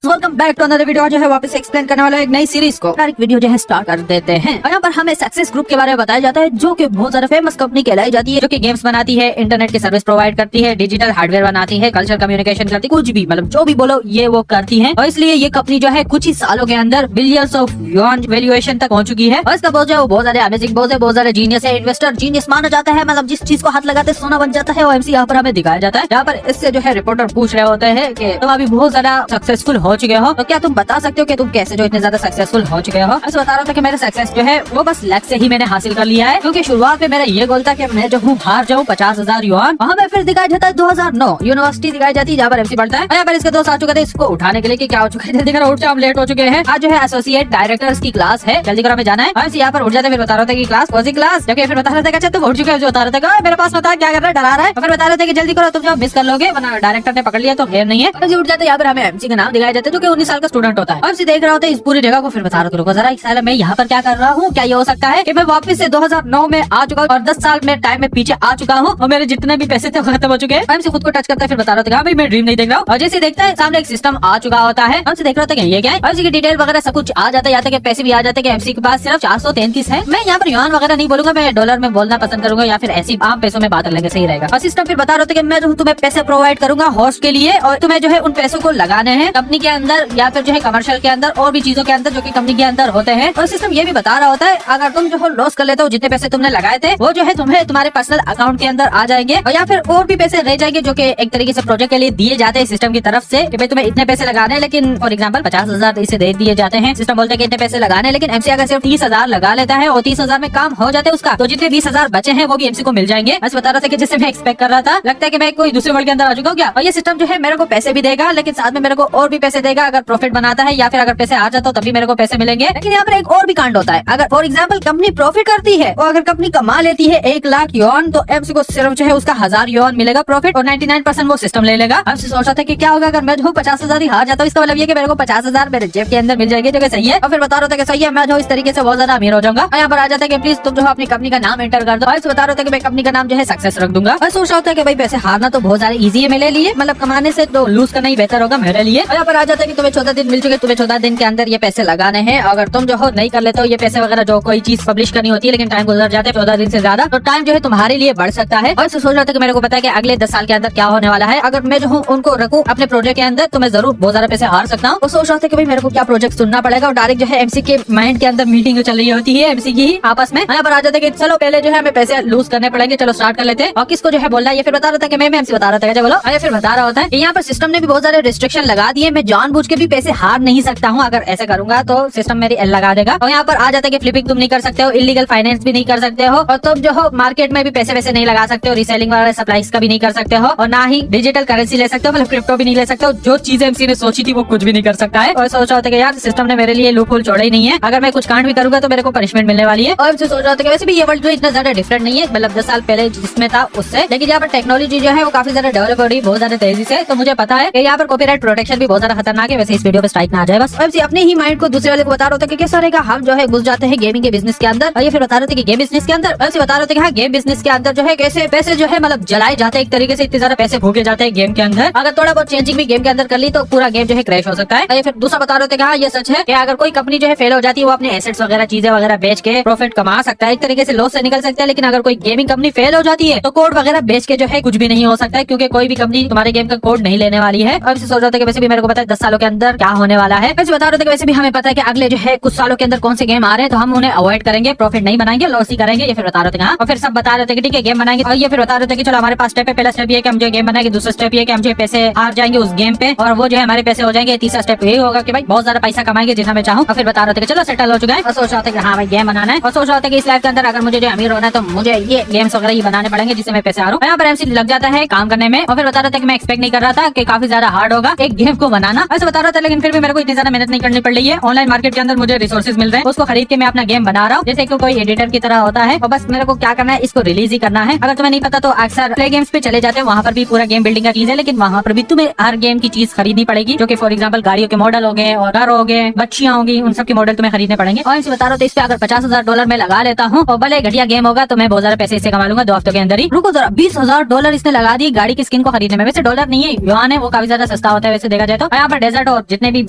Welcome back to another video. जो है वापस एक्सप्लेन करने वाला एक नई सीरीज को डायरेक्ट वीडियो जो है स्टार्ट कर देते हैं। और यहाँ पर हमें सक्सेस ग्रुप के बारे में बताया जाता है, जो कि बहुत ज्यादा फेमस कंपनी कहलाई जाती है, जो कि गेम्स बनाती है, इंटरनेट की सर्विस प्रोवाइड करती है, डिजिटल हार्डवेयर बनाती है, कल्चर कम्युनिकेशन करती है, कुछ भी मतलब जो भी बोलो ये वो करती है। और इसलिए ये कंपनी जो है कुछ ही सालों के अंदर बिलियंस ऑफ युआन वैल्यूएशन तक पहुंच चुकी है। और इसका बहुत ज्यादा अमेजिंग, बहुत ज्यादा जीनियस है, इन्वेस्टर जीनियस माना जाता है। मतलब जिस चीज को हाथ लगाते सोना बन जाता है, वो एमसी यहाँ पर हमें दिखाया जाता है। यहाँ पर इससे जो है रिपोर्टर पूछ रहे होते हैं कि तुम अभी बहुत ज्यादा सक्सेसफुल हो चुके हो, तो क्या तुम बता सकते हो कि तुम कैसे जो इतने ज्यादा सक्सेसफुल हो चुके हो। ऐसे बता रहा था कि मेरा सक्सेस जो है वो बस लक से ही मैंने हासिल कर लिया है, क्योंकि शुरुआत में मेरा ये गोल था कि मैं जो हूँ हार जाऊँ 50,000 युआन। वहाँ पे फिर दिखाया जाता है 2009 यूनिवर्सिटी दिखाई जाती है, जहाँ पर एमसी पढ़ता है। यहाँ पर इसके दोस्त आ चुके थे इसको उठाने के लिए कि क्या हो चुका है, जल्दी करो उठ जाओ, हम लेट हो चुके हैं। आज जो है एसोसिएट डायरेक्टर्स की क्लास है, जल्दी करो हमें जाना है। और यहाँ पर उठ जाते, फिर बता रहा था कि क्लास कौन सी क्लास, जबकि फिर बता रहा था अच्छा तुम उठ चुके हो, जो बता रहा था मेरे पास बता क्या कर रहा है, डरा रहा है। फिर बता रहे थे कि जल्दी करो तुम जो मिस कर लोगे, वरना डायरेक्टर ने पकड़ लिया तो फिर नहीं है। उठ जाते यहाँ पर हमें एमसी का नाम दिखाया जाता है, जो कि 19 साल का स्टूडेंट होता है। और देख रहा होता है इस पूरी जगह को, फिर बता रहा था जरा साल मैं यहाँ पर क्या कर रहा हूँ, क्या ये हो सकता है कि मैं वापस से 2009 में आ चुका हूँ और 10 साल में टाइम में पीछे आ चुका हूँ और मेरे जितने भी पैसे थे खत्म हो चुके हैं। हमसे खुद को टच करता है, फिर बता रहा था भाई मैं ड्रीम नहीं देख रहा हूँ। और जैसे देखता है सामने एक सिस्टम आ चुका होता है, हमसे देख रहा था ये क्या है, और इसकी डिटेल वगैरह सब कुछ आ जाता है, पैसे भी आ जाते हैं। एमसी के पास सिर्फ 433 है। मैं यहाँ पर युआन वगैरह नहीं बोलूंगा, मैं डॉलर में बोलना पसंद करूंगा, या फिर ऐसी आम पैसों में बात कर लेंगे, सही रहेगा। और सिस्टम फिर बता रहे थे कि मैं जो तुम्हें पैसे प्रोवाइड करूंगा होस्ट के लिए, और तुम्हें जो है उन पैसों को लगाने हैं कंपनी के अंदर या फिर जो है कमर्शियल के अंदर और भी चीजों के अंदर जो कि कंपनी के अंदर होते हैं। और सिस्टम ये भी बता रहा होता है अगर तुम जो लॉस कर लेते हो, जितने पैसे तुमने लगाए थे वो जो है तुम्हें तुम्हारे पर्सनल अकाउंट के अंदर आ जाएंगे, और या फिर और भी पैसे रह जाएंगे जो कि एक तरीके से प्रोजेक्ट के लिए दिए जाते हैं सिस्टम की तरफ से कि भाई तुम्हें इतने पैसे लगाने हैं। लेकिन फॉर एग्जाम्पल 50,000 इसे दे दिए जाते हैं, सिस्टम बोलता है कि इतने पैसे लगाने, लेकिन एमसी अगर सिर्फ 30,000 लगा लेता है और 30,000 में काम हो जाते हैं उसका, तो जितने 20,000 बचे हैं वो भी एमसी को मिल जाएंगे। बस बता रहा था कि जैसे मैं एक्सपेक्ट कर रहा था, लगता है कि मैं कोई दूसरे वर्ल्ड के अंदर आ चुका हूँ क्या। और ये सिस्टम जो है मेरे को पैसे भी देगा, लेकिन साथ में मेरे को और भी पैसे देगा अगर प्रॉफिट बनाता है, या फिर अगर पैसे आ जाता हो तभी मेरे को पैसे मिलेंगे। लेकिन यहाँ पर एक और भी कांड होता है, अगर फॉर एग्जाम्पल कंपनी प्रॉफिट करती है और अगर कंपनी कमा लेती है 1 लाख युआन, तो एमसी को सिर्फ जो है उसका 1000 युआन मिलेगा प्रॉफिट, और 99% वो सिस्टम ले लेगा। अब सोचा था कि क्या होगा अगर मैं जो 50,000 ही हार जाता हूँ, इसका मतलब ये कि मेरे को 50,000 मेरे जेब के अंदर मिल जाएगी, जो कि सही है। और फिर बता रहा था कि सही है, मैं जो इस तरीके से बहुत ज्यादा अमीर हो जाऊंगा। यहाँ पर आ जाता है कि प्लीज तुम जो अपनी कंपनी का नाम एंटर कर दो, और बता रहा था कि मैं कंपनी का नाम जो है सक्सेस रख दूंगा। और सोच रहा होता है कि भाई पैसे हारना तो बहुत ज्यादा इजी है मेरे लिए, मतलब कमाने से तो लूज करना ही बेहतर होगा मेरे लिए। यहाँ पर आ जाता है कि तुम्हें 14 दिन मिल चुके, तुम्हें 14 दिन के अंदर ये पैसे लगाने हैं। अगर तुम जो हो नहीं कर लेते हो ये पैसे वगैरह, जो कोई चीज पब्लिश करनी होती है लेकिन टाइम गुजर जाता है 14 दिन से ज्यादा, तो टाइम जो है तुम्हारे लिए बढ़ सकता है। और सोच रहा था कि मेरे को पता है कि अगले 10 साल के अंदर क्या होने वाला है, अगर मैं जो हूँ उनको रखूँ अपने प्रोजेक्ट के अंदर तो मैं जरूर बहुत ज्यादा पैसे हार सकता हूँ। और सोच रहा था कि भाई मेरे को क्या प्रोजेक्ट सुनना पड़ेगा, और डायरेक्ट जो है एमसी के माइंड के अंदर मीटिंग चल रही होती है एमसी की आपस में। यहाँ पर आ जाते कि चलो पहले जो है हमें पैसे लूज करने पड़ेंगे, चलो स्टार्ट कर लेते हैं। और किसको जो है बोलना है, ये फिर बता रहा था कि मैं एमसी बता रहा था, बोलो अरे फिर बता रहा होता है यहाँ पर सिस्टम ने भी बहुत सारे रिस्ट्रिक्शन लगा दिए, मैं जानबूझ के भी पैसे हार नहीं सकता हूँ, अगर ऐसा करूंगा तो सिस्टम मेरी एल लगा देगा। और यहाँ पर आ जाता है कि फ्लिपिंग तुम नहीं कर सकते हो, इलीगल फाइनेंस भी नहीं कर सकते हो, और तुम जो हो मार्केट में भी पैसे वैसे नहीं लगा सकते हो, रीसेलिंग वाले सप्लाईज का भी नहीं कर सकते हो, और ना ही डिजिटल करेंसी ले सकते हो, मतलब क्रिप्टो भी नहीं ले सकते हो। जो चीजें एमसी ने सोची थी वो कुछ भी नहीं कर सकता है। और सोच रहा था कि यार सिस्टम ने मेरे लिए लूप होल छोड़ा ही नहीं है, अगर मैं कुछ कांड भी करूंगा तो मेरे को पनिशमेंट मिलने वाली है। और सोच रहा था कि वैसे भी ये वर्ल्ड जो इतना ज्यादा डिफरेंट नहीं है, मतलब 10 साल पहले जिसमें था उससे, लेकिन यहाँ पर टेक्नोलॉजी जो है वो काफी ज्यादा डेवलप हो रही है बहुत ज्यादा तेजी से। तो मुझे पता है कि यहाँ पर कॉपीराइट प्रोटेक्शन भी बहुत ज्यादा खतरनाक है, वैसे इस वीडियो पे स्ट्राइक ना आ जाए बस। एमसी अपने ही माइंड को दूसरे वाले को बता रहा था कि किस तरह का हम जो है घुस जाते हैं गेमिंग के बिजनेस के अंदर। और ये फिर बता रहे थे कि गेम बिजनेस के अंदर, एमसी बता रहे थे कि हाँ गेम बिजनेस के अंदर जो है कैसे पैसे जो है मतलब जलाए जाते हैं, एक तरीके से इतने ज्यादा पैसे फूके जाते हैं गेम के अंदर, अगर थोड़ा बहुत चेंजिंग भी गेम के अंदर कर ली तो पूरा गेम जो है क्रैश हो सकता है। ये फिर दूसरा बता रहे थे कि हाँ ये सच है कि अगर कोई कंपनी जो है फेल हो जाती है वो अपने एसेट्स वगैरह चीजें वगैरह बेच के प्रॉफिट कमा सकता है, एक तरीके से लॉस से निकल सकता है। लेकिन अगर कोई गेमिंग कंपनी फेल हो जाती है तो कोड वगैरह बेच के जो है कुछ भी नहीं हो सकता है, क्योंकि कोई भी कंपनी तुम्हारे गेम का कोड नहीं लेने वाली है। और सोच रहा था कि वैसे भी मेरे को पता है 10 सालों के अंदर क्या होने वाला है। वैसे बता रहे थे कि वैसे भी हमें पता है कि अगले जो है कुछ सालों के अंदर कौन से गेम आ रहे हैं, तो हम उन्हें अवॉइड करेंगे, प्रॉफिट नहीं बनाएंगे, लॉस ही करेंगे। ये फिर बता रहे थे हाँ, और फिर सब बता रहे थे कि ठीक है गेम बनाएंगे। और ये फिर बता रहे थे कि चलो हमारे पास स्टेप है, पहला स्टेप ये कि हम जो गेम बनाएंगे, दूसरा स्टेप ये कि हम जो पैसे हार जाएंगे उस गेम पे और वो जो है हमारे पैसे हो जाएंगे, तीसरा स्टेप ये होगा कि भाई बहुत ज्यादा पैसा कमाएंगे जितना मैं चाहूँ। और फिर बता रहे थे कि चलो सेटल हो चुका है। और सोच रहा था कि हाँ भाई गेम बनाना है, और सोच रहा था कि इस लाइफ के अंदर अगर मुझे जो अमीर होना है तो मुझे ये गेम्स वगैरह ही बनाने पड़ेंगे जिससे मैं पैसे हारूं। यहाँ पर एमसी लग जाता है काम करने में। और फिर बता रहा था कि मैं एक्सपेक्ट नहीं कर रहा था कि काफी ज्यादा हार्ड होगा एक गेम को बनाना, ऐसे बता रहा था। लेकिन फिर भी मेरे को इतनी ज्यादा मेहनत नहीं करनी पड़ रही है, ऑनलाइन मार्केट के अंदर मुझे रिसोर्सेज मिल रहे हैं, उसको खरीद के मैं अपना गेम बना रहा हूँ जैसे कि कोई एडिटर की तरह होता है। और बस मेरे को क्या करना है, इसको रिलीज ही करना है। अगर तुम्हें नहीं पता तो अक्सर प्ले गेम्स पे चले जाते हैं, वहाँ पर भी पूरा गेम बिल्डिंग का चीज है, लेकिन वहाँ पर भी तुम्हें हर गेम की चीज खरीदनी पड़ेगी, जो कि फॉर एग्जाम्पल गाड़ियों के मॉडल हो गए और घर हो गए, बच्चियां होंगी, उन सब के मॉडल तुम्हें खरीदने पड़ेंगे। और इसे बता रहा हूँ तो इस पे अगर 50,000 डॉलर मैं लगा लेता हूँ और भले घटिया गेम होगा तो मैं बहुत ज्यादा पैसे इससे कमा लूंगा 2 हफ्तों के अंदर ही। रुको जरा, 20,000 डॉलर इसने लगा दी गाड़ी की स्किन को खरीदने में। वैसे डॉलर नहीं है, युआन है, वो काफी ज्यादा सस्ता होता है वैसे देखा जाए तो। यहाँ पर सा डेजर्ट और जितने भी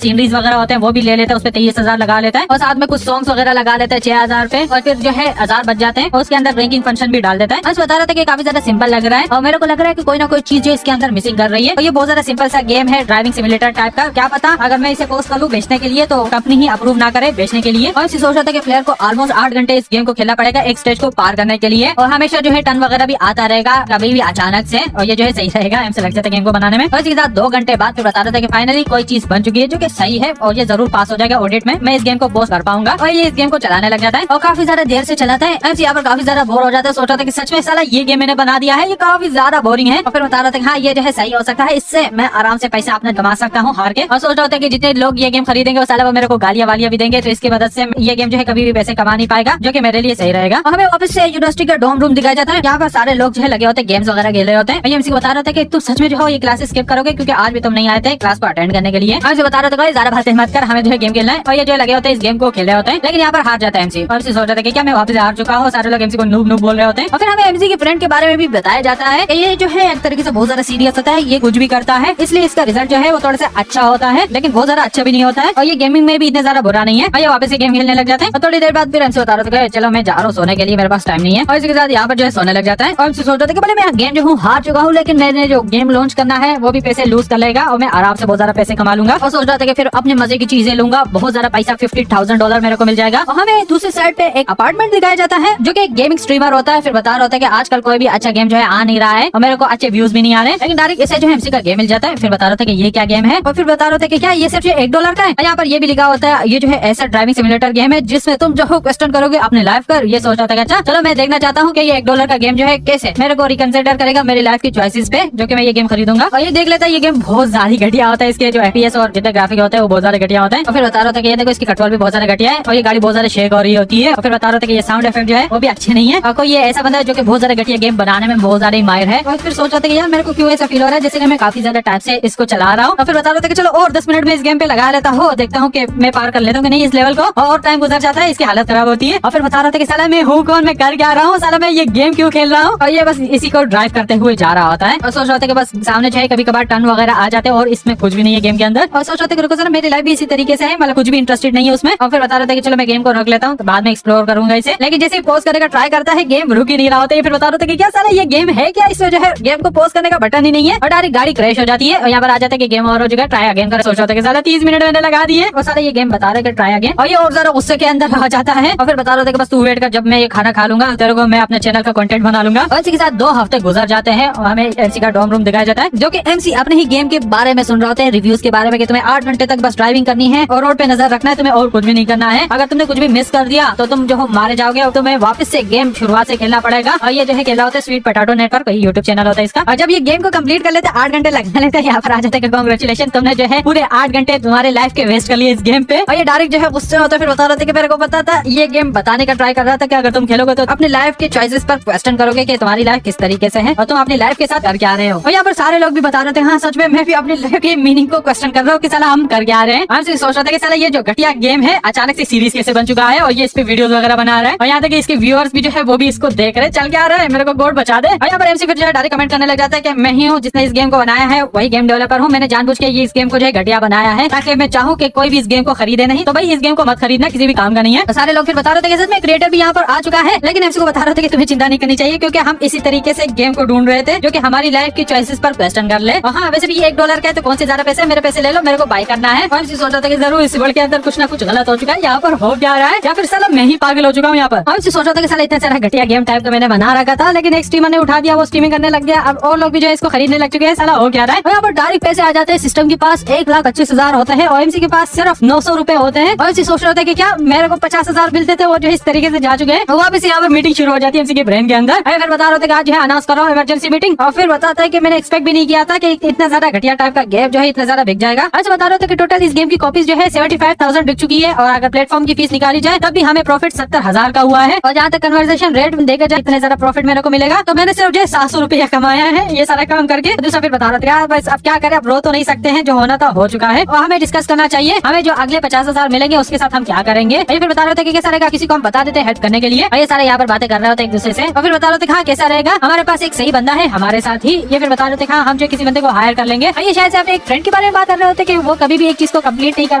सीनरीज वगैरह होते हैं वो भी ले लेता है, उस पर 23,000 लगा लेता है और साथ में कुछ सॉन्ग्स वगैरह लगा लेता है 6,000 पे और फिर जो है 1000 बच जाते हैं और उसके अंदर रैंकिंग फंक्शन भी डाल देता है। बस बता रहा था कि काफी ज्यादा सिंपल लग रहा है और मेरे को लग रहा है कि कोई ना कोई चीज जो इसके अंदर मिसिंग कर रही है और ये बहुत ज्यादा सिंपल सा गेम है ड्राइविंग सिमुलेटर टाइप का। क्या पता अगर मैं इसे पोस्ट करूँ बेचने के लिए तो कंपनी ही अप्रूव ना करे बेचने के लिए। और इसे सोच रहा था कि प्लेयर को ऑलमोस्ट 8 घंटे इस गेम को खेलना पड़ेगा एक स्टेज को पार करने के लिए और हमेशा जो है टर्न वगैरह भी आता रहेगा कभी भी अचानक से और ये जो है सही रहेगा ऐसा लग जाता है गेम को बनाने में। और इसके साथ 2 घंटे बाद फिर बता रहा था कि फाइनली कोई चीज बन चुकी है जो कि सही है और ये जरूर पास हो जाएगा ऑडिट में, मैं इस गेम को पोस्ट कर पाऊंगा और ये इस गेम को चलाने लग जाता है और काफी ज्यादा देर से चलाता है। एमसी यहाँ पर काफी ज्यादा बोर हो जाता है, सोच रहा था कि सच में साला ये गेम मैंने बना दिया है, ये काफी ज्यादा बोरिंग है। और फिर बता रहा था कि हाँ ये जो है सही हो सकता है, इससे मैं आराम से पैसा अपना कमा सकता हूँ हार के। और सोच रहा था कि जितने लोग ये गेम खरीदेंगे वो साला वो मेरे को गालियां वालियां भी देंगे, तो इसकी मदद से ये गेम जो है कभी भी पैसे कमा नहीं पाएगा जो कि मेरे लिए सही रहेगा। और हमें वापस से यूनिवर्सिटी का डोम रूम दिखाया जाता है, यहाँ पर सारे लोग जो है लगे होते हैं गेम्स वगैरह खेल रहे होते हैं। एमसी को बता रहा था कि तुम सच में जो हो ये क्लासेस स्किप करोगे क्योंकि आज भी तुम नहीं आए थे क्लास को अटेंड करने के लिए। और बता रहा था ज्यादा बातें मत कर, हमें जो है गेम खेलना है और ये जो लगे होते हैं इस गेम को खेल रहे होते हैं लेकिन यहाँ पर हार जाता है एमसी। और सोच रहा था कि क्या मैं वापस हार चुका हूँ, सारे लोग एमसी को नूब नूब बोल रहे होते हैं। और फिर हमें एमसी के फ्रेंड के बारे में भी बताया जाता है कि ये जो है एक तरीके से बहुत ज्यादा सीरियस होता है, ये कुछ भी करता है इसलिए इसका रिजल्ट जो है वो थोड़ा सा अच्छा होता है लेकिन बहुत ज्यादा अच्छा भी नहीं होता है और ये गेमिंग में भी इतना ज्यादा बुरा नहीं है। और ये वापस गेम खेलने लग जाते हैं और थोड़ी देर बाद फिर एमसी बता रहा था चलो मैं जा रहा हूँ सोने के लिए, मेरे पास टाइम नहीं है। और इसके साथ यहाँ पर जो है सोने लग जाता है और एमसी सोच रहा था कि भले मैं गेम जो हूँ हार चुका हूँ लेकिन मैंने जो गेम लॉन्च करना है वो भी पैसे लूज कर लेगा और मैं आराम से बहुत ज्यादा पैसे कमा लूंगा। और सोच रहा था कि फिर अपने मजे की चीजें लूंगा, बहुत ज्यादा पैसा $50,000 मेरे को मिल जाएगा। और हमें दूसरी साइड पे एक अपार्टमेंट दिखाया जाता है जो कि गेमिंग स्ट्रीमर होता है। फिर बता रहा होता है कि आजकल कोई भी अच्छा गेम जो है आ नहीं रहा है और मेरे को अच्छे व्यूज भी नहीं आ रहे, लेकिन डायरेक्ट इसे जो है एमसी का गेम मिल जाता है। फिर बता रहा था कि ये क्या गेम है और फिर बता रहा था कि क्या ये सिर्फ $1 का है। यहाँ पर ये भी लिखा होता है ये जो है ऐसा ड्राइविंग सिमुलेटर गेम है जिसमें तुम जो हो क्वेश्चन करोगे अपने लाइफ कर। ये सोच रहा था अच्छा चलो मैं देखना चाहता हूँ कि ये $1 का गेम जो है कैसे मेरे को रिकंसिडर करेगा मेरी लाइफ की चॉइसेस पे, जो कि मैं ये गेम खरीदूंगा। और ये देख लेता है ये गेम बहुत ज्यादा घटिया होता है, इसके जो FPS और जितने ग्राफिक होते हैं वो बहुत ज्यादा घटिया होता है। और फिर बता रहा था कि ये देखो इसकी कंट्रोल भी बहुत ज्यादा घटिया है और ये गाड़ी बहुत ज्यादा शेक हो रही होती है। और फिर बता रहा था कि ये साउंड इफेक्ट जो है वो भी अच्छे नहीं है और कोई ये ऐसा बंदा है जो कि बहुत ज्यादा घटिया गेम बनाने में बहुत ज्यादा माहिर है। और फिर सोच रहा था कि यार मेरे को क्यों ऐसा फील हो रहा है जैसे कि मैं काफी ज्यादा टाइम से इसको चला रहा हूँ। और फिर बता रहा था कि चलो और 10 मिनट में इस गेम पे लगा लेता हूँ, देखता हूँ कि मैं पार कर लेता हूँ कि नहीं इस लेवल को। और टाइम गुजर जाता है, इसकी हालत खराब होती है। और फिर बता रहा था कि साला मैं हूँ कौन, मैं कर क्या रहा हूँ, साला मैं ये गेम क्यों खेल रहा हूँ। और ये बस इसी को ड्राइव करते हुए जा रहा होता है और सोच रहा था कि बस सामने जो है कभी कभार टर्न वगैरह आ जाते हैं और इसमें कुछ भी नहीं है गेम के अंदर। और सोच रहा था कि रुको सर मेरी लाइफ भी इसी तरीके से है, मतलब कुछ भी इंटरेस्टेड नहीं है उसमें। और फिर बता रहा था कि चलो मैं गेम को रख लेता हूँ तो बाद में एक्सप्लोर करूंगा इसे, लेकिन जैसे पोस्ट करने का ट्राई करता है गेम रुक ही नहीं रहा होता है। फिर बता रहा था कि क्या साला ये गेम है क्या, इसमें जो है गेम को पोस्ट करने का बटन ही नहीं है और डायरेक्ट गाड़ी क्रैश हो जाती है और यहाँ पर आ जाता है कि गेम और हो चुका है, ट्राई अगेन कर। सोच रहा था कि साला 30 मिनट मैंने लगा दिए और साला ये गेम बता रहा है ट्राई अगेन। और ये और जरा गुस्से के अंदर आ जाता है और फिर बता रहा था कि बस तू वेट कर, जब मैं ये खाना खा लूंगा तेरे को मैं अपने चैनल का कंटेंट बना लूंगा। और इसी के साथ 2 हफ्ते गुजर जाते हैं और हमें एमसी का डॉम रूम दिखाया जाता है जो कि एमसी अपने ही गेम के बारे में सुन रहे होते हैं, रिव्यूज के बारे में कि तुम्हें 8 घंटे तक बस ड्राइविंग करनी है और रोड पे नजर रखना है, तुम्हें और कुछ भी नहीं करना है। अगर तुमने कुछ भी मिस कर दिया तो तुम जो हो मारे जाओगे और तुम्हें वापस से गेम शुरुआत से खेलना पड़ेगा। और ये जो है खेला होता है sweet potato network, YouTube channel होता है इसका। और जब ये गेम को कंप्लीट कर लेते हैं 8 घंटे लगा लेते हैं, यहाँ पर आ जाते हैं कांग्रेचुलेशन तुमने जो है पूरे 8 घंटे तुम्हारे लाइफ के वेस्ट कर लिए इस गेम पे। और ये डायरेक्ट जो है गुस्से होता है। फिर बता रहा था कि मेरे को पता था ये गेम बताने का ट्राई कर रहा था कि अगर तुम खेलोगे तो अपनी लाइफ के चॉइसेस पर क्वेश्चन करोगे कि तुम्हारी लाइफ किस तरीके से है और तुम अपनी लाइफ के साथ कर क्या रहे हो। और यहाँ पर सारे लोग भी बता रहे थे हाँ सच में मैं भी अपनी लाइफ के मीनिंग को क्वेश्चन कर रहा हूँ कि साला हम कर क्या रहे हैं। हम सोच रहा था कि साला ये जो घटिया गेम है अचानक से सीरीज कैसे बन चुका है और ये इस पे वीडियोस वगैरह बना रहा है और यहाँ तक इसके व्यूअर्स भी जो है वो भी इसको देख रहे हैं, चल क्या रहा है मेरे को गोड बचा दे। और यहाँ पर एमसी फिर जो है डायरेक्ट कमेंट करने लग जाता है कि मैं ही हूँ जिसने इस गेम को बनाया है, वही गेम डेवलपर हूँ, मैंने जानबूझ के ये इस गेम को जो है घटिया बनाया है ताकि मैं चाहूँ कि कोई भी इस गेम को खरीदे नहीं, तो भाई इस गेम को मत खरीदना, किसी भी काम का नहीं है। तो सारे लोग फिर बता रहे थे कि क्रिएटर भी यहाँ पर आ चुका है, लेकिन एमसी को बता रहे थे कि तुम्हें चिंता नहीं करनी चाहिए क्योंकि हम इसी तरीके से गेम को ढूंढ रहे थे जो कि हमारी लाइफ की चॉइसेस पर क्वेश्चन कर ले। और हाँ वैसे भी ये $1 का है तो कौन से ज्यादा पैसे, मेरे पैसे ले लो, मेरे को बाय करना है। और एमसी सोच रहा था कि जरूर इस वर्ल्ड के अंदर कुछ ना कुछ गलत हो चुका है, यहाँ पर हो क्या रहा है या फिर साला मैं ही पागल हो चुका हूँ यहाँ पर। और एमसी सोच रहा था कि साला इतना सारा घटिया गेम टाइप का मैंने बना रखा था लेकिन एक स्ट्रीमर ने उठा दिया, वो स्ट्रीमिंग करने लग गया, अब और लोग भी जो है इसको खरीदने लग चुके हैं, साला हो क्या रहा है। यहाँ पर डायरेक्ट पैसे आ जाते हैं, सिस्टम के पास 1,25,000 होते हैं और एमसी के पास सिर्फ 900 रुपए होते हैं। और एमसी सोच रहा था कि क्या मेरे को 50,000 मिलते थे, वो जो इस तरीके से जा चुके हैं। वापस यहाँ पर मीटिंग शुरू हो जाती है एमसी के ब्रेन के अंदर। फिर बता रहे थे कि आज जो है अनाउंस करो इमरजेंसी मीटिंग। और फिर बताता है कि मैंने एक्सपेक्ट भी नहीं किया था कि इतना ज्यादा घटिया टाइप का गेम जो है इतना ज्यादा बिक जाएगा। अच्छा बता रहे थे कि टोटल इस गेम की कॉपीज जो है 75,000 बिक चुकी है और अगर प्लेटफॉर्म की फीस निकाली जाए तब भी हमें प्रॉफिट 70,000 का हुआ है। और जहाँ तक कन्वर्सेशन रेट देखा जाए इतने ज्यादा प्रॉफिट मेरे को मिलेगा तो मैंने सिर्फ जो है 700 रुपया कमाया है ये सारा काम करके। दूसरा फिर बता रहा था बस अब क्या करें, अब रो तो नहीं सकते हैं, जो होना था हो चुका है और हमें डिस्कस करना चाहिए, हमें जो अगले 50,000 मिलेंगे उसके साथ हम क्या करेंगे। ये फिर बता रहे थे कि कैसा रहेगा, किसी को हम बता देते हैं हेल्प करने के लिए। और ये सारे यहाँ पर बातें कर रहे होते एक दूसरे से। और फिर बता रहे थे हाँ कैसा रहेगा, हमारे पास एक सही बंदा है हमारे साथ ही। ये फिर बता रहे थे हाँ हम जो किसी बंदे को हायर कर लेंगे। ये शायद से अपने एक फ्रेंड के बारे में बात कर रहे होते कि वो कभी भी एक चीज को कंप्लीट नहीं कर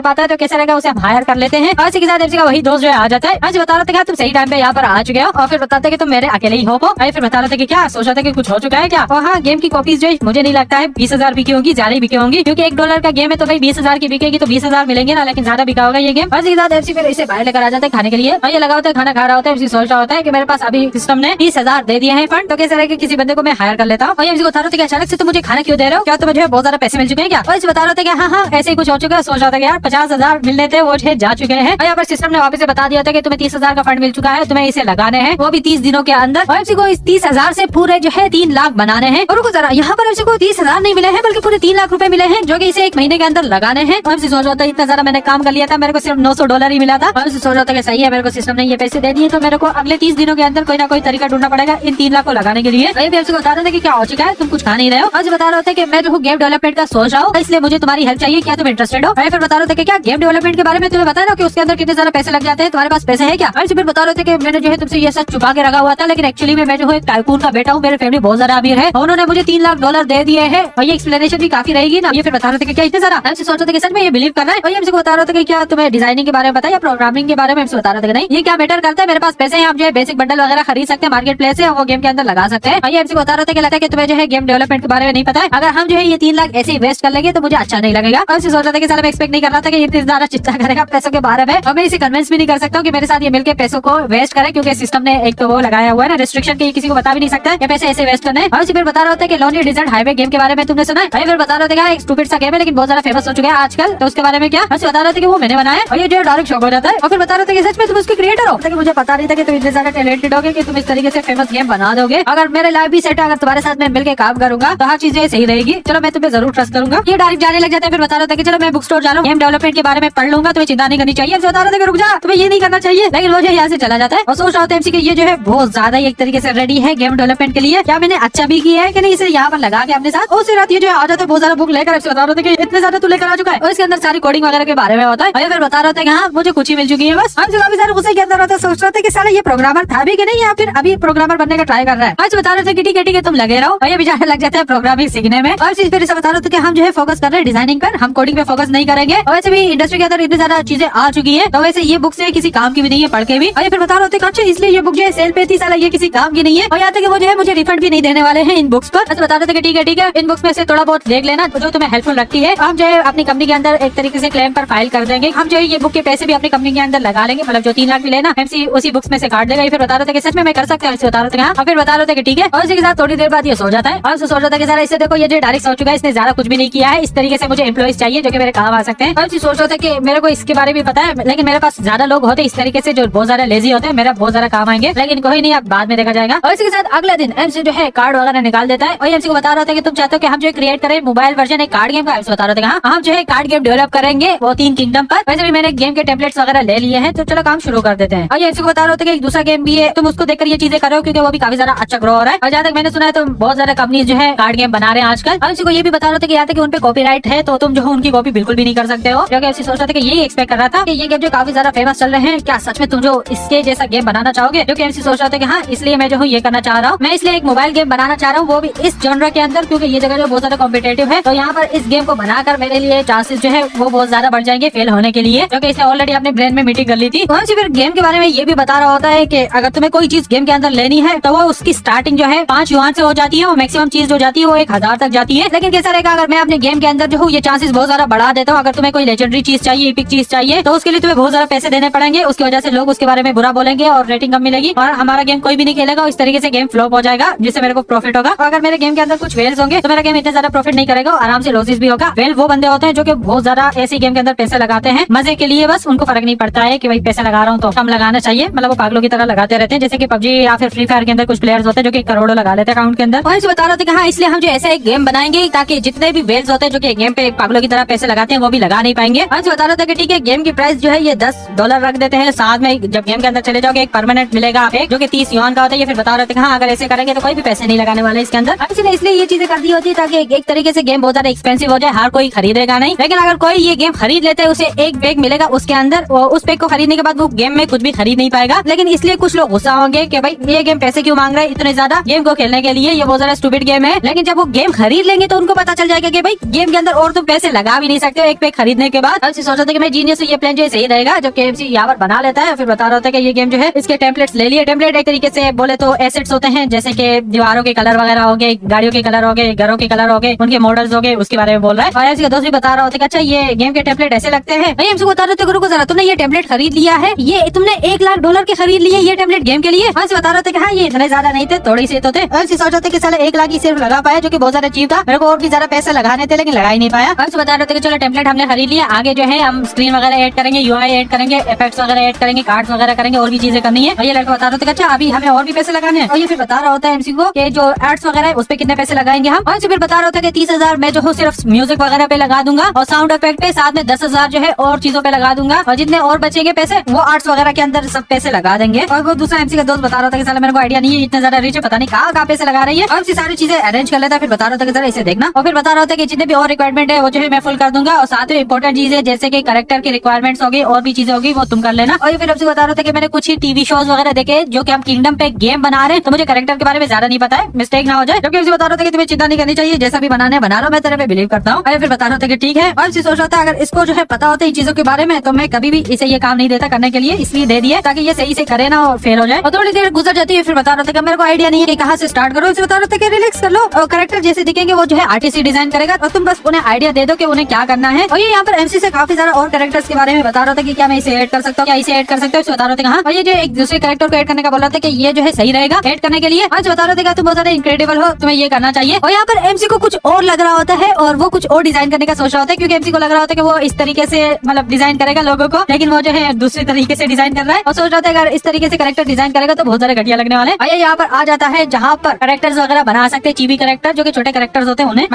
पाता है, तो कैसा रहेगा उसे हम हायर कर लेते हैं और इसी के साथ एमसी का वही दोस्त जो है आ जाता है। आज बता रहे थे तुम सही टाइम पे यहाँ पर आ चुके हो और फिर बताते कि तुम मेरे अकेले ही हो। फिर बता रहे थे कि क्या सोच रहे थे कि कुछ हो चुका है क्या। और हाँ, गेम की कॉपीज जो मुझे नहीं लगता है 20,000 बिकी होंगी, ज्यादा ही बिकी होंगी, क्योंकि $1 का गेम है तो भाई 20,000 की बिकेगी तो 20,000 मिलेंगे ना, लेकिन ज्यादा बिका होगा ये गेम। और साथ एमसी फिर इसे बाहर लेकर आ जाते हैं खाने के लिए और ये लगा होता है खाना खा रहा होता है। एमसी सोच रहा होता है कि मेरे पास अभी सिस्टम ने 30,000 दे दिए हैं फंड, तो कैसे रहेगा किसी बंदे को मैं हायर कर लेता हूँ। और एमसी को बता रहे थे कि अचानक से तुम मुझे खाना क्यों दे रहे हो, क्या तुम्हें जो है बहुत ज्यादा पैसे मिल चुके हैं क्या। और बता रहे थे कि हाँ ऐसे ही कुछ हो चुका है। सोच रहा था कि यार 50,000 मिलने थे वो जा चुके हैं और यहाँ पर सिस्टम ने वापस से बता दिया था कि तुम्हें 30,000 का फंड मिल चुका है, तुम्हें इसे लगाने हैं वो भी 30 दिनों के अंदर। और एमसी को इस 30,000 से पूरे जो है 3 लाख बनाने हैं। और रुको जरा, यहाँ पर एमसी को 30,000 नहीं मिले हैं बल्कि पूरे 3 लाख रुपए मिले हैं, जो कि इसे 1 महीने के अंदर लगाने हैं। और एमसी सोच रहा था इतना सारा मैंने काम कर लिया था, मेरे को सिर्फ $900 ही मिला था। और एमसी सोच रहा था कि सही है, मेरे को सिस्टम ने ये पैसे दे दिए तो मेरे को अगले 30 दिनों के अंदर कोई ना कोई तरीका ढूंढना पड़ेगा इन 3 लाख को लगाने के लिए। एमसी को बता रहे थे कि क्या हो चुका है, तुम कुछ खा नहीं रहे हो। और बता रहे थे कि मैं जो गेम डेवलपमेंट का सोच रहा हूँ, इसलिए मुझे तुम्हारी हेल्प चाहिए, क्या तुम इंटरेस्टेड हो। फिर बता रहे थे कि क्या गेम डेवलपमेंट के बारे में तुम्हें बता रहा हूँ कि उसके अंदर कितने सारे पैसे लग जाते हैं, तुम्हारे पास पैसे है क्या। और फिर बता रहे थे कि मैंने जो है तुमसे ये सब छुपा के रखा हुआ था, लेकिन एक्चुअली में मैं जो है टाइकून का बेटा हूँ, मेरे फैमिली बहुत ज्यादा अमीर है, उन्होंने मुझे $3 लाख दे दिए हैं और ये एक्सप्लेनेशन भी काफी रहेगी ना। ये फिर बता रहे थे कि क्या इतने सारा। एमसी सोच रहे थे कि सच में ये बिलीव कर रहा है। और एमसी को बता रहे थे कि क्या तुम्हें डिजाइनिंग के बारे में पता है या प्रोग्रामिंग के बारे में। एमसी बता रहे थे कि नहीं, ये क्या मैटर करता है, मेरे पास पैसे हैं, आप जो है बेसिक बंडल वगैरह खरीद सकते हैं मार्केट प्लेस से, वो गेम के अंदर लगा सकते हैं। एमसी को बता रहे थे कि लगता है कि तुम्हें जो है गेम डेवलपमेंट के बारे में नहीं पता है, अगर हम जो है ये 3 लाख ऐसे ही वेस्ट कर लेंगे तो मुझे अच्छा नहीं लगेगा। और सोच रहा था कि साला मैं एक्सपेक्ट नहीं कर रहा था कि इतनी ज्यादा चिंता करेगा पैसों के बारे में, और मैं इसे कन्विंस भी नहीं कर सकता हूँ कि मेरे साथ ये मिलकर पैसों को वेस्ट करे, क्योंकि सिस्टम ने एक तो वो लगाया हुआ है ना रिस्ट्रिक्शन के, किसी को बता भी नहीं सकता है पैसे ऐसे वेस्ट करने। और फिर बता रहे होते हैं कि लोनली डेजर्ट हाईवे गेम के बारे में तुमने सुना है। फिर बता रहे थे कि एक स्टूपिड सा गेम है लेकिन बहुत ज्यादा फेमस हो चुका है आजकल, तो उसके बारे में क्या बता रहे थे कि वो मैंने बनाया और ये जो डायरेक्ट शॉक हो जाता है। और फिर बता रहे थे कि सच में तुम उसके क्रिएटर हो, लेकिन मुझे पता नहीं था कि तुम इतने ज्यादा टैलेंटेड होगे कि तुम इस तरीके से फेमस गेम बना दोगे। अगर मेरे लाइफ भी सेट है, अगर तुम्हारे साथ मैं मिलकर काम करूंगा तो हर चीजें सही रहेगी, चलो मैं तुम्हें जरूर ट्रस्ट करूंगा। ये डायरेक्ट जाने लग जाता है। फिर बता रहे थे कि चलो मैं बुक स्टोर जा रहा हूँ, गेम डेवलपमेंट के बारे में पढ़ लूंगा, तुम्हें चिंता नहीं करनी चाहिए। बता रहे थे रुक जा, तुम्हें ये नहीं करना चाहिए, लेकिन मुझे यहाँ से चला जाता है और सोच रहा होता है ये जो है बहुत ज्यादा एक तरीके से रेडी है गेम डेवलपमेंट के लिए। क्या मैंने अच्छा भी किया है कि नहीं, इसे यहाँ पर लगा के अपने साथ। उसी रात ये जो आ जाता है बहुत सारा बुक लेकर, बता रहे थे कि इतने ज्यादा तू लेकर आ चुका है और इसके अंदर सारी कोडिंग वगैरह के बारे में होता है। फिर बता रहे थे कि हाँ मुझे कुछ ही मिल चुकी है बस। हम काफी सारे गुस्से के अंदर होता है, सोच रहे थे कि साला ये प्रोग्रामर था भी कि नहीं या फिर अभी प्रोग्रामर बनने का ट्राई कर रहा है। आज बता रहे थे कि ठीक है तुम लगे रहो, और ये बेचारे लग जाते हैं प्रोग्रामिंग सीखने में। और फिर इसे बता रहे थे कि हम जो है फोकस कर रहे हैं डिजाइनिंग पर, हम कोडिंग पे फोकस नहीं करेंगे। और वैसे भी इंडस्ट्री के अंदर इतनी ज्यादा चीजें आ चुकी है, तो वैसे ये बुक से किसी काम की भी नहीं है पढ़ के भी। और फिर बता रहे थे अच्छा इसलिए ये बुक जो है सेल पे थी, साला ये किसी काम की नहीं है। और यहाँ तक वो जो है मुझे रिफंड भी नहीं देने वाले हैं इन बुक्स पर। बता रहे थे कि ठीक है इन बुक्स में से थोड़ा बहुत देख लेना जो तुम्हें हेल्पफुल लगती है। हम जो है अपनी कंपनी के अंदर एक तरीके से क्लेम पर फाइल कर देंगे, हम जो है ये बुक के पैसे भी अपनी कंपनी के अंदर लगा लेंगे, मतलब जो 3 लाख मिले ना एमसी उसी बुक्स में से काट देगा। फिर बता रहे थे कि सच में मैं कर सकता हूँ, बता रहे थे हाँ। और फिर बता रहे थे कि ठीक है। और उसी के साथ थोड़ी देर बाद ये सो जाता है और सोच रहा था कि सारा इससे देखो ये जो डायरेक्ट सो चुका है, इसने ज्यादा कुछ भी नहीं किया है, इस तरीके से मुझे एम्प्लॉइज चाहिए जो कि मेरे काम आ सकते हैं। और सोच रहा था कि मेरे को इसके बारे में पता है, लेकिन मेरे पास ज्यादा लोग होते इस तरीके से जो बहुत ज्यादा लेजी होते हैं, मेरा बहुत ज्यादा काम आएंगे, लेकिन कोई नहीं, अब बाद में देखा जाएगा। और इसी के साथ अगले दिन एमसी जो है कार्ड वगैरह निकाल देता है और एमसी को बता रहा था कि तुम चाहते हो कि हम जो क्रिएट करें मोबाइल वर्जन एक कार्ड गेम का। एमसी बता रहे थे हाँ हम जो है कार्ड गेम डेवलप करेंगे वो 3 किंगडम पर। वैसे भी मैंने गेम के टेम्पलेट्स वगैरह ले लिए हैं, तो चलो काम शुरू कर देते हैं। और एमसी को बता रहे थे कि एक दूसरा गेम भी है, तुम उसको देखकर ये चीजें करो क्योंकि वो भी काफी ज्यादा अच्छा ग्रो हो रहा है। और जहाँ तक मैंने सुना है तो बहुत ज्यादा कंपनी जो है कार्ड गेम बना रहे हैं आजकल। और को ये भी बता रहे थे कि यहाँ तक उन पे कॉपीराइट है, तो तुम जो है उनकी कॉपी बिल्कुल भी नहीं कर सकते हो। क्योंकि एमसी सोच रहा था कि यही एक्सपेक्ट कर रहा था कि ये गेम जो काफी ज्यादा फेमस चल रहे हैं, क्या सच में तुम जो इसके जैसा गेम बनाना चाहोगे। क्योंकि एमसी सोच रहा था कि हाँ इसलिए मैं जो हूँ ये करना चाह रहा हूँ, मैं इसलिए एक मोबाइल गेम बनाना चाह रहा हूँ, वो भी इस जॉनर के अंदर, क्योंकि ये जगह जो बहुत ज्यादा कॉम्पिटेटिव है। तो यहाँ पर इस गेम को बनाकर मेरे लिए चांसेस जो है वो बहुत ज्यादा बढ़ जाएंगे फेल होने के लिए, क्योंकि इसे ऑलरेडी अपने ब्रेन में मीटिंग कर ली थी। वहाँ से फिर गेम के बारे में ये भी बता रहा होता है कि अगर तुम्हें कोई चीज गेम के अंदर लेनी है तो वो उसकी स्टार्टिंग जो है 5 युआन से हो जाती है और मैक्सिमम चीज जो जाती है वो 1000 तक जाती है। लेकिन कैसा रहेगा अगर मैं अपने गेम के अंदर जो हूँ ये चांसेस बहुत ज्यादा बढ़ा देता हूँ। अगर तुम्हें कोई लेजेंडरी चीज चाहिए, एपिक चीज चाहिए, तो उसके लिए तुम्हें बहुत ज्यादा पैसे देने पड़ेंगे, उसकी वजह से लोग उसके बारे में बुरा बोलेंगे और रेटिंग कम मिलेगी और हमारा गेम कोई भी नहीं खेलेगा। इस तरीके से गेम फ्लॉप हो जाएगा जिससे मेरे को प्रॉफिट होगा। और अगर मेरे गेम के अंदर कुछ वेल्स होंगे तो मेरा गेम इतना ज्यादा प्रॉफिट नहीं करेगा, आराम से लॉसेस भी होगा। वेल वो बंदे होते हैं जो कि बहुत ज्यादा ऐसी गेम के अंदर पैसे लगाते हैं मजे के लिए, बस उनको फर्क नहीं पड़ता है कि भाई पैसे लगा रहा हूँ तो कम लगाना चाहिए, मतलब वो पागलों की तरह लगाते रहते हैं। जैसे कि पबजी या फिर फ्री फायर के अंदर कुछ प्लेयर्स होते हैं जो कि करोड़ों लगा लेते हैं अकाउंट के अंदर। और बता रहे थे कि हाँ इसलिए हम जो ऐसा एक गेम बनाएंगे ताकि जितने भी वेल्स होते हैं जो कि गेम पे पागलों की तरह पैसे लगाते हैं वो भी लगा नहीं पाएंगे। और बता रहे थे कि ठीक है गेम की प्राइस जो है ये $10 रख देते हैं, साथ में जब गेम के अंदर चले जाओगे एक परमानेंट मिलेगा जो कि 30 युआन का होता है। ये फिर बता रहे थे कि हाँ अगर ऐसे करेंगे तो कोई भी पैसे नहीं लगाने वाले इसके अंदर। इसलिए ये चीजें कर दी होती है ताकि एक तरीके से गेम बहुत ज्यादा एक्सपेंसिव हो जाए, हर कोई खरीदेगा नहीं। लेकिन अगर कोई ये गेम खरीद लेते हैं उसे एक बैग मिलेगा उसके अंदर, उस बैग को खरीदने के बाद वो गेम में कुछ भी खरीद नहीं पाएगा। लेकिन इसलिए कुछ लोग गुस्सा होंगे कि भाई ये गेम पैसे क्यों मांग रहे हैं इतने ज्यादा गेम को खेलने के लिए, ये बहुत ज्यादा स्टूपिड गेम है। लेकिन जब वो गेम खरीद लेंगे तो उनको पता चल जाएगा कि भाई गेम के अंदर अंदर और तुम पैसे लगा भी नहीं सकते हो एक पैक खरीदने के बाद। अब सोच रहे थे कि मैं जीनियस ये प्लान जो है सही रहेगा, जब KFC यहाँ पर बना लेता है। फिर बता रहा था कि ये गेम जो है इसके टेम्पलेट्स ले लिए। टेम्पलेट एक तरीके से बोले तो एसेट्स होते हैं, जैसे कि दीवारों के कलर वगैरह हो गए, गाड़ियों के कलर हो गए, घरों के कलर हो गए, उनके मॉडल्स हो गए, उसके बारे में बोल रहा है। और ऐसे दोस्त भी बता रहा होता है कि अच्छा ये गेम के टेम्पलेट ऐसे लगते हैं। भाई हमसे बता रहे थे रुको जरा, तुमने ये टेम्पलेट खरीद लिया है, ये तुमने $1 लाख के खरीद लिए ये टेम्पलेट गेम के लिए। हमसे बता रहे थे कि हाँ ये इतने ज्यादा नहीं थे, थोड़े से तो थे। हमसे सोच रहे थे कि साला 1 लाख ही सिर्फ लगा पाया, जो कि बहुत ज्यादा चीप था। मेरे को और भी ज्यादा पैसे लगाने थे लेकिन लगा ही नहीं पाया। हमसे बता रहे थे कि चलो टेम्पलेट हमने खरीद लिया, आगे जो है हम स्क्रीन वगैरह ऐड करेंगे, UI ऐड करेंगे, इफेक्ट्स वगैरह ऐड करेंगे, कार्ड्स वगैरह करेंगे, और भी चीजें करनी है। और ये लड़का बता रहे थे कि अच्छा अभी हमें और भी पैसे लगाने हैं। और ये फिर बता रहा होता है MC को कि जो एड्स वगैरह है उस पे कितने पैसे लगाएंगे हम। और फिर बता रहा होता है कि 30,000 मैं जो हूँ सिर्फ म्यूजिक वगैरह पे लगा दूंगा और साउंड इफेक्ट पे, साथ में 10,000 जो है और चीजों पे लगा दूंगा, और जितने और बचेंगे पैसे वो आर्ट्स वगैरह के अंदर सब पैसे लगा देंगे। और वो दूसरा MC का दोस्त बता रहा था कि साला मेरे को आइडिया नहीं है, इतने ज्यादा रिच है, पता नहीं कहाँ पैसे लगा रही है। और सारी चीजें अरेंज कर लेता है। फिर बता रहा था कि जरा इसे देखना। और फिर बता रहा था कि जितने भी और रिक्वायरमेंट है वो जो है मैं फुल कर दूंगा, और साथ में इंपॉर्टेंट चीजें जैसे कि कैरेक्टर की रिक्वायरमेंट्स होगी और भी चीजें होगी वो तुम कर लेना। और फिर MC बता रहा था कि मैंने कुछ ही टीवी शोज वगैरह देखे जो कि हम किंगडम पे गेम बना रहे हैं, तो मुझे कैरेक्टर के बारे में ज्यादा नहीं पता है, मिस्टेक ना हो जाए। जबकि MC बता रहा था कि तुम्हें चिंता नहीं करनी चाहिए, जैसा भी बनाने बना लो, मैं तेरे पे बिलीव करता हूँ। फिर बता रहा था कि ठीक है। और सोच रहा था अगर इसको जो है पता होता है इन चीजों के बारे में तो मैं कभी भी इसे ये काम नहीं देता करने के लिए, इसलिए दे दिया ताकि ये सही से करे ना और फेल हो जाए। और थोड़ी देर गुजर जाती है। फिर बता रहा था कि मेरे को आइडिया नहीं है कि कहाँ से स्टार्ट करो। इसे बता रहा था कि रिलैक्स कर लो, और कैरेक्टर जैसे दिखेंगे वो जो है आर्टिस्ट डिजाइन करेगा, और तुम बस उन्हें आइडिया दे दो कि उन्हें क्या करना है। और ये यहाँ पर MC से काफी सारा और कैरेक्टर्स के बारे में बता रहा था कि क्या मैं इसे ऐड कर सकता हूँ, क्या इसे ऐड कर सकता हूँ। बता रहा था हाँ। और ये जो एक दूसरे कैरेक्टर को ऐड करने का बोल रहा था कि ये जो है सही रहेगा ऐड करने के लिए। आज बता रहे थे कि तुम बहुत ज्यादा इनक्रेडिबल हो, तुम्हें ये करना चाहिए। और यहाँ पर MC को कुछ और लग रहा होता है और वो कुछ और डिजाइन करने का सोच रहा होता है, क्योंकि MC को लग रहा होता है कि वो इस तरीके से मतलब डिजाइन करेगा लोगों को, लेकिन वो जो है दूसरे तरीके से डिजाइन कर रहा है। और सोच रहा था अगर इस तरीके से कैरेक्टर डिजाइन करेगा तो बहुत ज्यादा घटिया लगने वाले। और यहाँ पर आ जाता है जहाँ पर कैरेक्टर्स वगैरह बना सकते हैं, चीबी कैरेक्टर जो कि छोटे कैरेक्टर्स होते हैं उन्हें